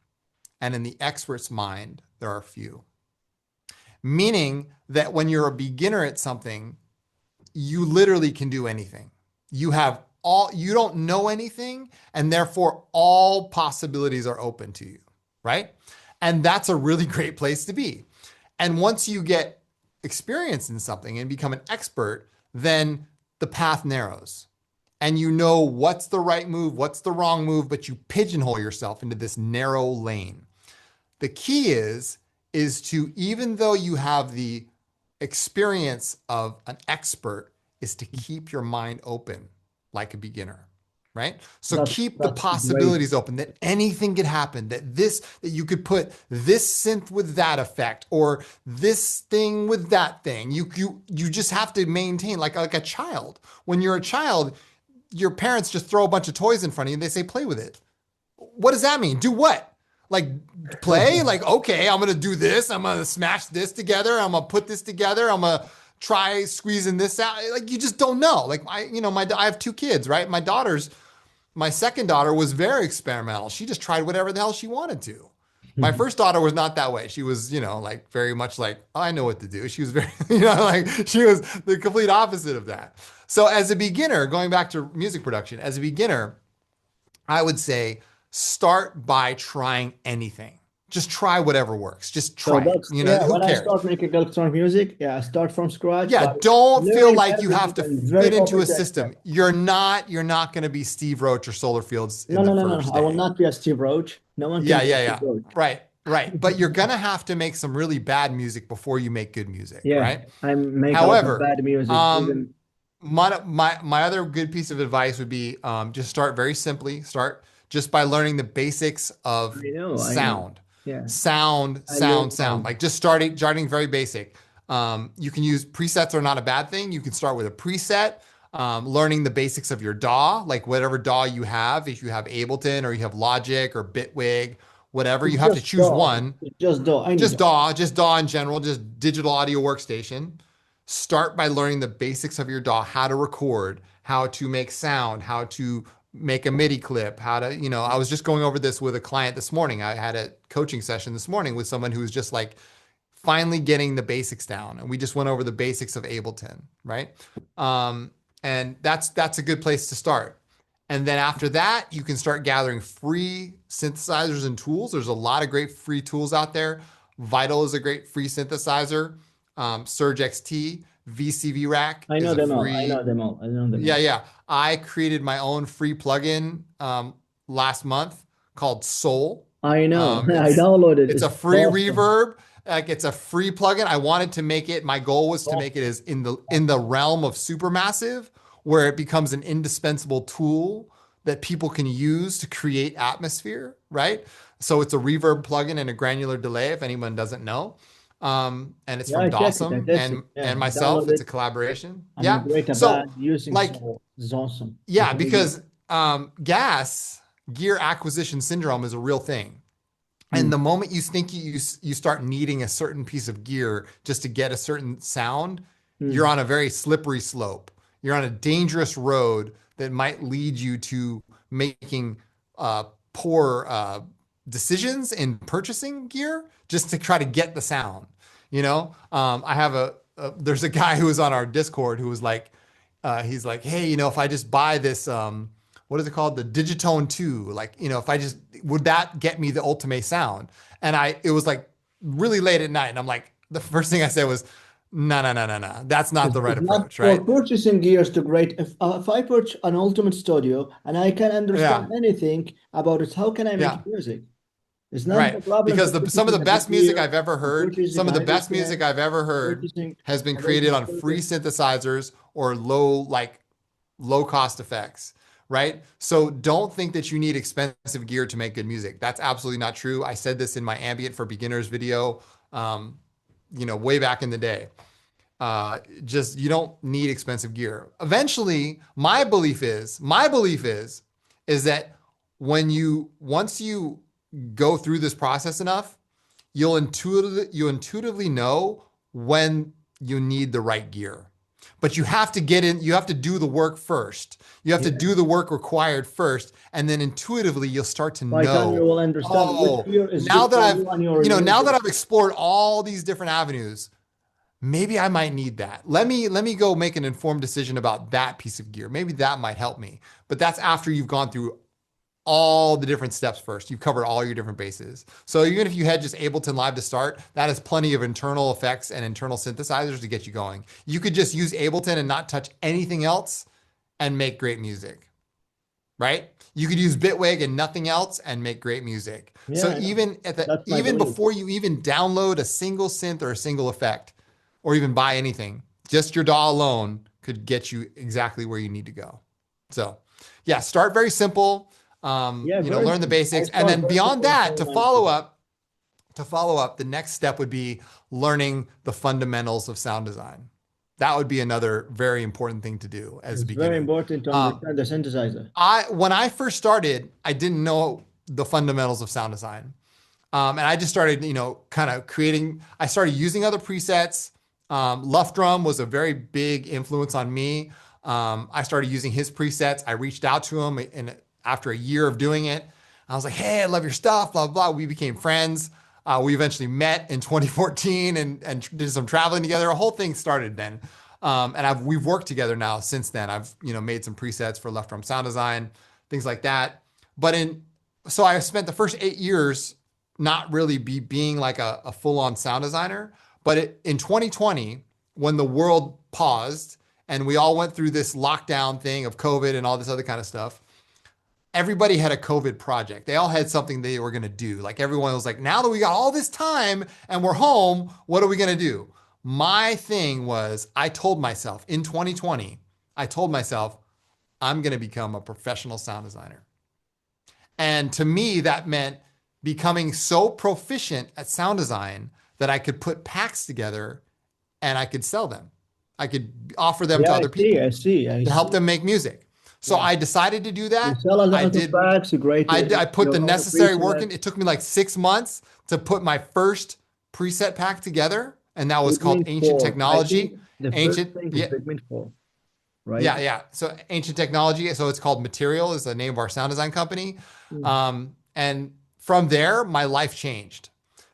And in the expert's mind, there are few. Meaning that when you're a beginner at something, you literally can do anything. You don't know anything, and therefore all possibilities are open to you, right? And that's a really great place to be. And once you get experience in something and become an expert, then the path narrows. And you know what's the right move, what's the wrong move, but you pigeonhole yourself into this narrow lane. The key is to, even though you have the experience of an expert, is to keep your mind open like a beginner, right? So keep the That's great. possibilities open, that anything could happen, that you could put this synth with that effect or this thing with that thing. You just have to maintain like a child. When you're a child, your parents just throw a bunch of toys in front of you and they say, play with it. What does that mean? Do what? Like play? Like, okay, I'm going to do this. I'm going to smash this together. I'm going to put this together. I'm going to try squeezing this out. Like, you just don't know. Like I have two kids, right? My second daughter was very experimental. She just tried whatever the hell she wanted to. My first daughter was not that way. She was, like very much like, oh, I know what to do. She was very, like she was the complete opposite of that. So as a beginner, going back to music production, as a beginner, I would say start by trying anything. Just try whatever works. Just So try it. that's, yeah, Who when I cares? start making electronic music, yeah, I start from scratch Yeah, by don't feel learning like you have everything to and very fit into open a to system. accept. You're not going to be Steve Roach or Solar Fields No, in the no, no, no, no. first I will day. not be a Steve Roach. No one can Yeah, be a yeah, Steve yeah. Roach. Right, right. But you're going to have to make some really bad music before you make good music, Yeah, right? I make a lot of However, bad music. um, Even my other good piece of advice would be just start very simply. Start just by learning the basics of I know. sound, Yeah, sound, I learned sound, sound. from. Like just starting very basic. You can use presets are not a bad thing. You can start with a preset. Learning the basics of your DAW, like whatever DAW you have. If you have Ableton or you have Logic or Bitwig, whatever, you It's have to just choose dog. one. It's just dog. I need dog. Just DAW in general, just digital audio workstation. Start by learning the basics of your DAW, how to record, how to make sound, how to make a MIDI clip, how to, I was just going over this with a client this morning. I had a coaching session this morning with someone who was just like finally getting the basics down. And we just went over the basics of Ableton, right? And that's a good place to start. And then after that, you can start gathering free synthesizers and tools. There's a lot of great free tools out there. Vital is a great free synthesizer. Surge XT, VCV Rack I is know a them all. I know free. them all. I know them Yeah, all. yeah. I created my own free plugin last month called Soul. I know. Um, I it's downloaded. it's a It's free awesome. reverb. Like it's a free plugin. I wanted to make it. My goal was to make it as in the realm of Supermassive, where it becomes an indispensable tool that people can use to create atmosphere, right? So it's a reverb plugin and a granular delay, if anyone doesn't know. And it's Yeah, from I checked it. I Dawsome tested. Yeah, and I myself. It's a downloaded. collaboration. I Yeah. migrate a So band using like, Soul. It's awesome. yeah, because gas gear acquisition syndrome is a real thing. And Mm. the moment you think you start needing a certain piece of gear just to get a certain sound, you're Mm. on a very slippery slope. You're on a dangerous road that might lead you to making poor decisions in purchasing gear just to try to get the sound. I have there's a guy who was on our Discord who was like, he's like, hey, if I just buy this, what is it called? The Digitone 2, like, if I just, would that get me the ultimate sound? And it was like really late at night. And I'm like, the first thing I said was, no, no, no, no, no. That's not the right It's not approach, for right? purchasing gears to great. If I purchase an Ultimate Studio and I can understand Yeah. anything about it, how can I Yeah. make music? It's not the Right. problem Because for some of purchasing the a big best music gear I've ever or heard, purchasing some a of the high-end best music stand, I've ever heard purchasing has been a very created on free conservative. synthesizers or low cost effects, right? So don't think that you need expensive gear to make good music. That's absolutely not true. I said this in my Ambient for Beginners video, um, way back in the day. Just you don't need expensive gear. Eventually, my belief is that once you go through this process enough, you intuitively know when you need the right gear. But you have to do the work first. You have to Yeah. do the work required first, and then intuitively you'll start to By time you know, will understand which oh, gear is good for you and your now that music. I've explored all these different avenues, maybe I might need that. Let me go make an informed decision about that piece of gear. Maybe that might help me. But that's after you've gone through all the different steps first. You've covered all your different bases. So even if you had just Ableton Live to start, that has plenty of internal effects and internal synthesizers to get you going. You could just use Ableton and not touch anything else and make great music, right? You could use Bitwig and nothing else and make great music. Yeah, So I know. That's my even belief. before you even download a single synth or a single effect or even buy anything, just your DAW alone could get you exactly where you need to go. So, yeah, start very simple. Yeah, very Learn the simple. I basics, and start then very beyond simple and that, follow my instructions. the next step would be learning the fundamentals of sound design. That would be another very important thing to do as a It's very beginner. important to Um, understand the synthesizer. when I first started, I didn't know the fundamentals of sound design. And I just started, kind of creating, I started using other presets. Luff Drum was a very big influence on me. I started using his presets. I reached out to him and after a year of doing it, I was like, hey, I love your stuff, blah, blah, blah. We became friends. We eventually met in 2014 and did some traveling together. A whole thing started then. And we've worked together now since then. I've, made some presets for Left Drum Sound Design, things like that. But so I spent the first 8 years not really being like a full-on sound designer. But in 2020, when the world paused and we all went through this lockdown thing of COVID and all this other kind of stuff, everybody had a COVID project. They all had something they were going to do. Like everyone was like, now that we got all this time and we're home, what are we going to do? My thing was, I told myself in 2020, I told myself, I'm going to become a professional sound designer. And to me, that meant becoming so proficient at sound design that I could put packs together and I could sell them. I could offer them Yeah, to I other see, I people see, I to help see. them make music. So Yeah. I decided to do You that. sell a I lot of did. packs, you create I put the your own necessary work preset. in. It took me like 6 months to put my first preset pack together, and that was called Segment Ancient 4. I think Technology. the first Ancient, thing is yeah, segment 4, right? yeah, yeah. So Ancient Technology. So it's called Material is the name of our sound design company. Mm. And from there, my life changed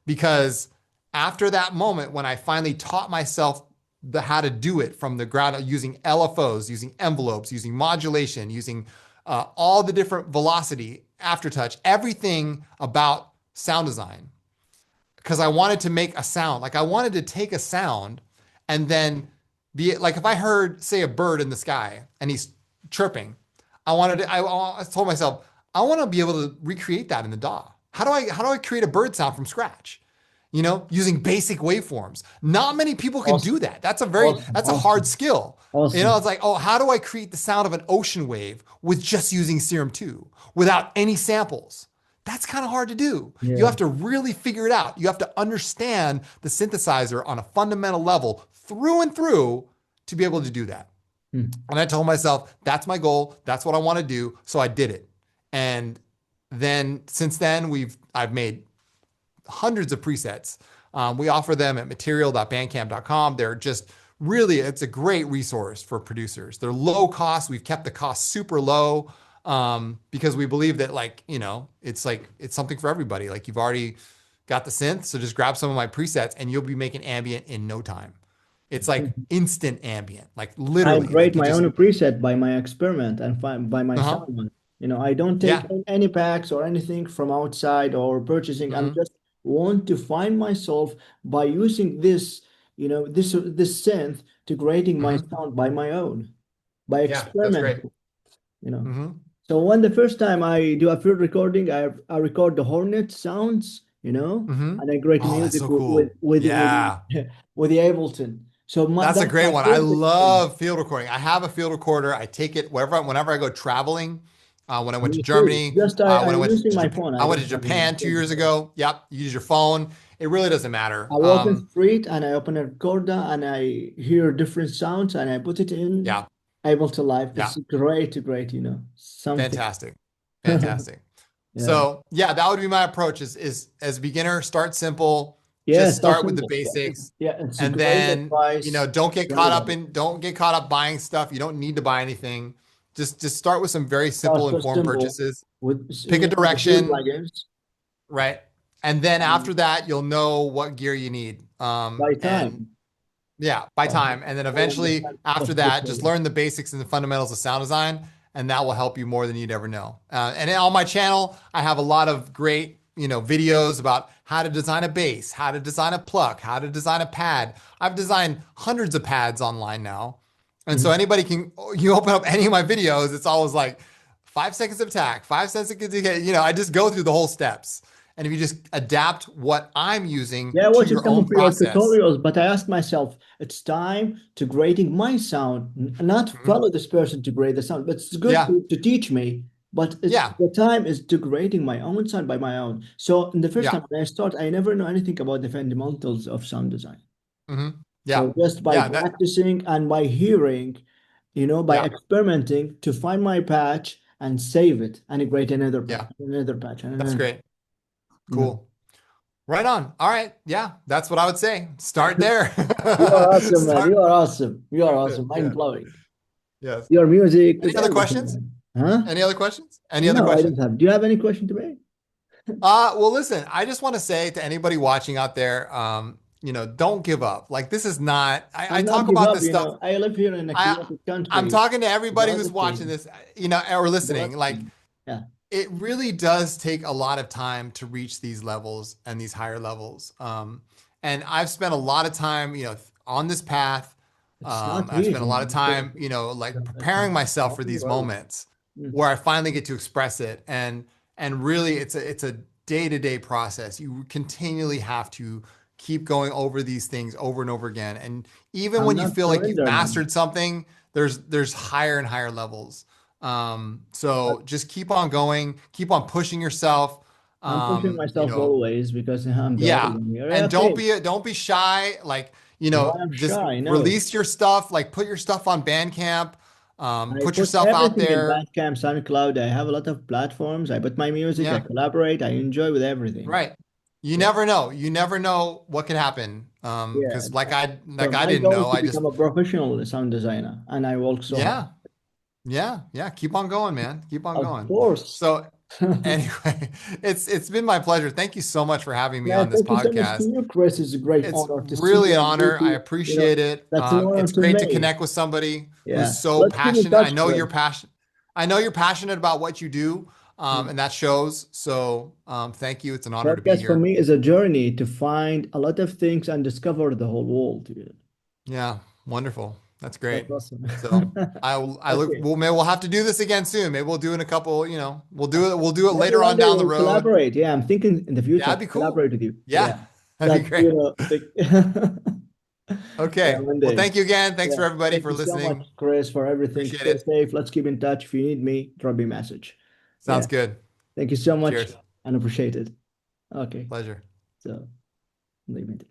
because after that moment, when I finally taught myself how to do it from the ground up using LFOs, using envelopes, using modulation, using all the different velocity, aftertouch, everything about sound design, because I wanted to make a sound. Like I wanted to take a sound and then be like if I heard, say, a bird in the sky and he's chirping, I told myself, I want to be able to recreate that in the DAW. How do I create a bird sound from scratch? Using basic waveforms. Not many people can do Awesome, that. awesome, That's a hard awesome, skill. awesome. It's like, oh, how do I create the sound of an ocean wave with just using Serum 2 without any samples? That's kind of hard to do. You Yeah. have to really figure it out. You have to understand the synthesizer on a fundamental level through and through to be able to do that. Mm. And I told myself, that's my goal. That's what I want to do. So I did it. And then since then, I've made hundreds of presets. We offer them at material.bandcamp.com. They're just really, it's a great resource for producers. They're low cost. We've kept the cost super low because we believe that it's something for everybody. Like you've already got the synth, so just grab some of my presets and you'll be making ambient in no time. It's like instant ambient, like I literally, create like you my just, own preset by my experiment and find by my uh-huh. sound. I don't take Yeah. any packs or anything from outside or purchasing. I'm Hmm. just want to find myself by using this synth to creating my Hmm. sound by my own, by Yeah, that's great. experimenting, you know. Hmm. So when the first time I do a field recording, I record the hornet sounds, Hmm. and I create Oh, that's music so with with cool. with with, Yeah. with the Ableton. So That's a that's great my one. I first experience. love field recording. I have a field recorder. I take it whenever I go traveling. When I went to Me too. Germany, Just when I I'm went using to my Japan, phone. I I went don't to have any Japan two field years recording. ago. Yep, you use your phone. It really doesn't matter. I walk in the street and I open a recorder and I hear different sounds and I put it in Yeah, Ableton Live. yeah, It's great, something. fantastic, fantastic. Yeah. So yeah, that would be my approach. Is as a beginner, start simple. Yeah, Just start start with the simple. Yeah, basics, yeah, it's a and great then advice to everybody. don't get caught up buying stuff. You don't need to buy anything. Just start with some very Start simple so informed simple purchases. with Pick a a few direction, plugins. right? And then And after that, you'll know what gear you need. by And time, yeah, by I time. And then will eventually understand after what's good that, for just you. learn the basics and the fundamentals of sound design, and that will help you more than you'd ever know. And on my channel, I have a lot of great, videos about how to design a bass, how to design a pluck, how to design a pad. I've designed hundreds of pads online now. And so Mhm. anybody you open up any of my videos, it's always like 5 seconds of attack, 5 seconds of, I just go through the whole steps. And if you just adapt what I'm using Yeah, I to watch your some own of your process. tutorials, but I asked myself, it's time to grading my sound, not Mhm. follow this person to grade the sound. But it's good Yeah. to teach me, but it's Yeah. the time is to grading my own sound by my own. So in the first Yeah. time when I start, I never know anything about the fundamentals of sound design. Hmm. So Yeah. just by Yeah. That, practicing and by hearing, by yeah. experimenting to find my patch and save it and create Yeah. another patch, and That's another. great. You know. Cool. Right on. All right. Yeah. That's what I would say. Start there. You are awesome, man. Start. You are awesome. You are awesome. Yeah. Mind blowing. Yes. Your music Any with other everything, questions? man. Huh? Any other questions? Any other No, I don't questions? have. Do you have any question to me? Well, listen, I just want to say to anybody watching out there, don't give up. Like this is not, I I'm not talk give about up, this stuff. I live here in a I, chaotic I'm country. talking to There's a everybody lot who's of watching things. this, or There's a lot listening. of Like things. Yeah. it really does take a lot of time to reach these levels and these higher levels. And I've spent a lot of time, on this path. It's not I've spent a easy, lot of man. time, like preparing It's a myself for long these road. moments Mm. where I finally get to express it. And really, it's a day-to-day process. You continually have to keep going over these things over and over again. And even I'm when you not feel like you've surrender, man. mastered something, there's higher and higher levels. But So just keep on going, keep on pushing yourself. I'm pushing Um, you myself know, always because I'm the only yeah. one here. Yeah, And okay. don't be shy. Like, Why I'm just shy? No. release your stuff, like put your stuff on Bandcamp, I put put yourself out everything in there. Bandcamp, SoundCloud. I have a lot of platforms. I put my music, I Yeah, collaborate, I enjoy with everything. right. You Yeah. never know. You never know what could happen. Yeah. Because like So I my didn't goal know. is to I just become a professional sound designer, and I work so hard. yeah, yeah. Keep on going, man. Keep on Of going. course. So anyway, it's been my pleasure. Thank you so much for having me Yeah, on this thank you so much to podcast. you, Chris. It's a great It's honor to see really you an and meet honor. I you. appreciate it. That's an honor It's to great to me. connect with somebody who's Yeah. so Let's keep in passionate. I touch, know Chris. you're passionate. I know you're passionate about what you do, Mm. and that shows. So, thank you. It's an honor to be Podcast for here. me is a journey to find a lot of things and discover the whole world. Yeah. Yeah, wonderful. That's That's great. awesome. So, I look. Okay. Well, maybe we'll have to do this again soon. Maybe we'll do it in a couple. We'll do it Maybe later one on day down the we'll road. collaborate. Yeah, I'm thinking in the Yeah, future that'd to be cool. collaborate with you. Yeah. Yeah, that'd be That's, great. yeah, Okay. one Well, day. thank you again. Thanks Yeah. for everybody Thank for you so much, listening. Chris, for everything. Appreciate Stay it. safe. Let's keep in touch. If you need me, drop me a message. Yeah. Sounds good. Thank you so much Cheers. and appreciate it. Okay. Pleasure. So leave it.